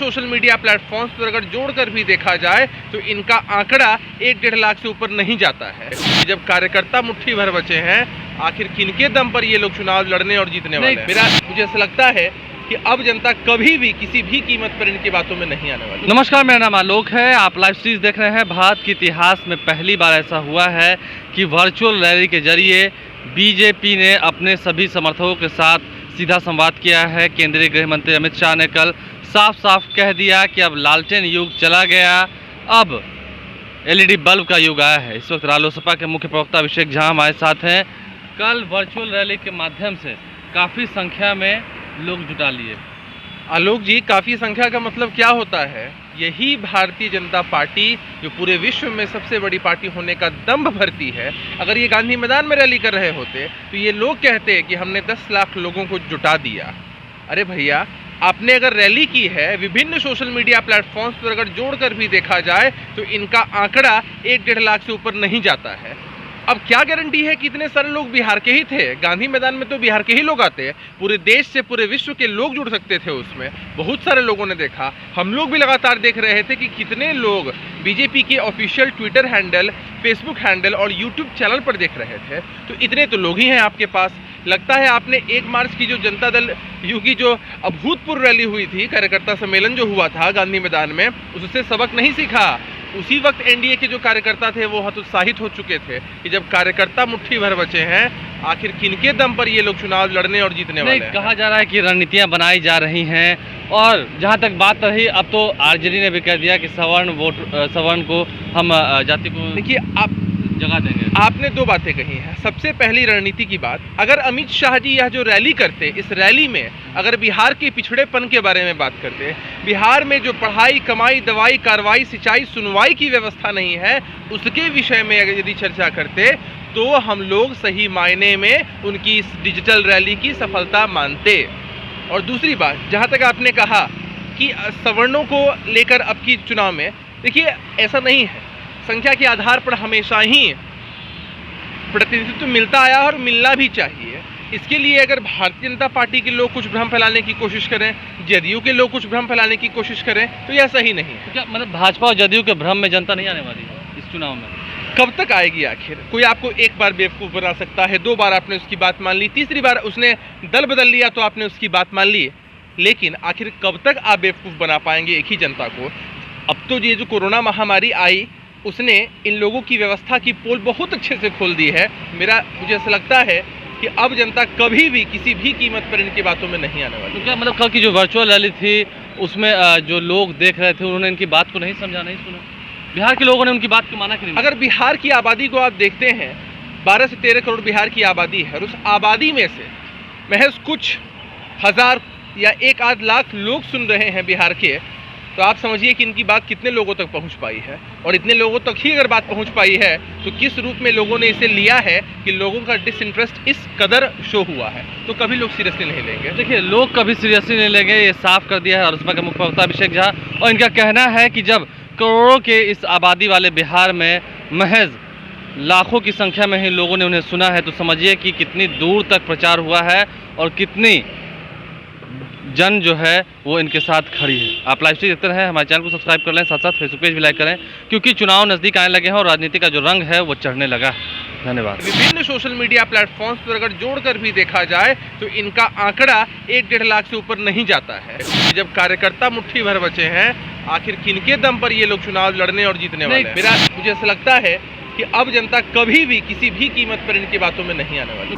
Social media platforms पर अगर जोड़कर भी देखा जाए तो इनका आंकड़ा 1-1.5 लाख से ऊपर नहीं जाता है। जब कार्यकर्ता मुट्ठी भर बचे हैं, आखिर किनके दम पर ये लोग चुनाव लड़ने और जीतने वाले हैं? मुझे ऐसा लगता है कि अब जनता कभी भी किसी भी कीमत पर इनकी बातों में नहीं आने वाली। नमस्कार, मेरा नाम आलोक है। आप लाइव सीरीज देख रहे हैं। भारत के इतिहास में पहली बार ऐसा हुआ है कि वर्चुअल रैली के जरिए बीजेपी ने अपने सभी समर्थकों के साथ सीधा संवाद किया है। केंद्रीय गृह मंत्री अमित शाह ने कल साफ साफ कह दिया कि अब लालटेन युग चला गया, अब एलईडी बल्ब का युग आया है। इस वक्त रालोसपा के मुख्य प्रवक्ता अभिषेक झा हमारे साथ हैं। कल वर्चुअल रैली के माध्यम से काफ़ी संख्या में लोग जुटा लिए। आलोक जी, काफ़ी संख्या का मतलब क्या होता है? यही भारतीय जनता पार्टी जो पूरे विश्व में सबसे बड़ी पार्टी होने का दम्भ भरती है। अगर ये गांधी मैदान में रैली कर रहे होते तो ये लोग कहते कि हमने 10 लाख लोगों को जुटा दिया। अरे भैया, आपने अगर रैली की है, विभिन्न सोशल मीडिया प्लेटफॉर्म्स पर अगर जोड़कर भी देखा जाए तो इनका आंकड़ा 1-1.5 लाख से ऊपर नहीं जाता है। अब क्या गारंटी है कि इतने सारे लोग बिहार के ही थे? गांधी मैदान में तो बिहार के ही लोग आते हैं, पूरे देश से पूरे विश्व के लोग जुड़ सकते थे उसमें। बहुत सारे लोगों ने देखा, हम लोग भी लगातार देख रहे थे कि कितने लोग बीजेपी के official Twitter handle, Facebook handle और यूट्यूब चैनल पर देख रहे थे। तो इतने तो लोग ही हैं आपके पास। लगता है आपने 1 मार्च की जो जनता दल यू की जो अभूतपूर्व रैली हुई थी, कार्यकर्ता सम्मेलन जो हुआ था गांधी मैदान में, उससे सबक नहीं सीखा। उसी वक्त एनडीए के जो कार्यकर्ता थे वो हतोत्साहित हो चुके थे कि जब कार्यकर्ता मुट्ठी भर बचे हैं, आखिर किनके दम पर ये लोग चुनाव लड़ने और जीतने वाले हैं? कहा जा रहा है कि रणनीतियां बनाई जा रही हैं, और जहां तक बात रही, अब तो आरजेडी ने भी कह दिया कि सवर्ण को हम जाति को देखिए, आप जगह देंगे। आपने 2 बातें कही हैं। सबसे पहली रणनीति की बात, अगर अमित शाह जी यह जो रैली करते, इस रैली में अगर बिहार के पिछड़ेपन के बारे में बात करते, बिहार में जो पढ़ाई, कमाई, दवाई, कार्रवाई, सिंचाई, सुनवाई की व्यवस्था नहीं है, उसके विषय में अगर यदि चर्चा करते तो हम लोग सही मायने में उनकी इस डिजिटल रैली की सफलता मानते। और दूसरी बात, जहाँ तक आपने कहा कि सवर्णों को लेकर अब की चुनाव में, देखिए ऐसा नहीं है। संख्या के आधार पर हमेशा ही प्रतिनिधित्व मिलता आया और मिलना भी चाहिए। इसके लिए अगर भारतीय जनता पार्टी के लोग कुछ भ्रम फैलाने की कोशिश करें, जदयू के लोग कुछ भ्रम फैलाने की कोशिश करें, तो यह सही नहीं है। क्या मतलब भाजपा और जदयू के भ्रम में जनता नहीं आने वाली है इस चुनाव में? कब तक आएगी आखिर? कोई आपको 1 बार बेवकूफ़ बना सकता है, 2 बार आपने उसकी बात मान ली, तीसरी बार उसने दल बदल लिया तो आपने उसकी बात मान ली। लेकिन आखिर कब तक आप बेवकूफ़ बना पाएंगे एक ही जनता को? अब तो ये जो कोरोना महामारी आई, उसने इन लोगों की व्यवस्था की पोल बहुत अच्छे से खोल दी है। मुझे ऐसा लगता है कि अब जनता कभी भी किसी भी कीमत पर इनकी बातों में नहीं आने वाली। तो क्या मतलब कल की जो वर्चुअल रैली थी उसमें जो लोग देख रहे थे उन्होंने इनकी बात को नहीं समझा, नहीं सुना? बिहार के लोगों ने उनकी बात को माना कि नहीं? अगर बिहार की आबादी को आप देखते हैं, 12 से 13 करोड़ बिहार की आबादी है, और उस आबादी में से महज कुछ हज़ार या 1-8 लाख लोग सुन रहे हैं बिहार के, तो आप समझिए कि इनकी बात कितने लोगों तक पहुंच पाई है। और इतने लोगों तक ही अगर बात पहुंच पाई है तो किस रूप में लोगों ने इसे लिया है कि लोगों का डिसइंटरेस्ट इस कदर शो हुआ है, तो कभी लोग सीरियसली नहीं लेंगे। देखिए, लोग कभी सीरियसली नहीं लेंगे, ये साफ कर दिया है रालोसपा के मुख्य प्रवक्ता अभिषेक झा। और इनका कहना है कि जब करोड़ों के इस आबादी वाले बिहार में महज लाखों की संख्या में ही लोगों ने उन्हें सुना है, तो समझिए कि कितनी दूर तक प्रचार हुआ है और कितनी जन जो है वो इनके साथ खड़ी है। आप लाइव स्ट्रीम देखते रहें, हमारे चैनल को सब्सक्राइब कर लें, साथ साथ फेसबुक पेज भी लाइक करें, क्योंकि चुनाव नज़दीक आने लगे हैं और राजनीति का जो रंग है वो चढ़ने लगा है। धन्यवाद। विभिन्न सोशल मीडिया प्लेटफॉर्म्स पर अगर जोड़कर भी देखा जाए तो इनका आंकड़ा 1-1.5 लाख से ऊपर नहीं जाता है। जब कार्यकर्ता मुट्ठी भर बचे हैं, आखिर किनके दम पर ये लोग चुनाव लड़ने और जीतने वाले हैं? मुझे ऐसा लगता है कि अब जनता कभी भी किसी भी कीमत पर इनकी बातों में नहीं आने वाली।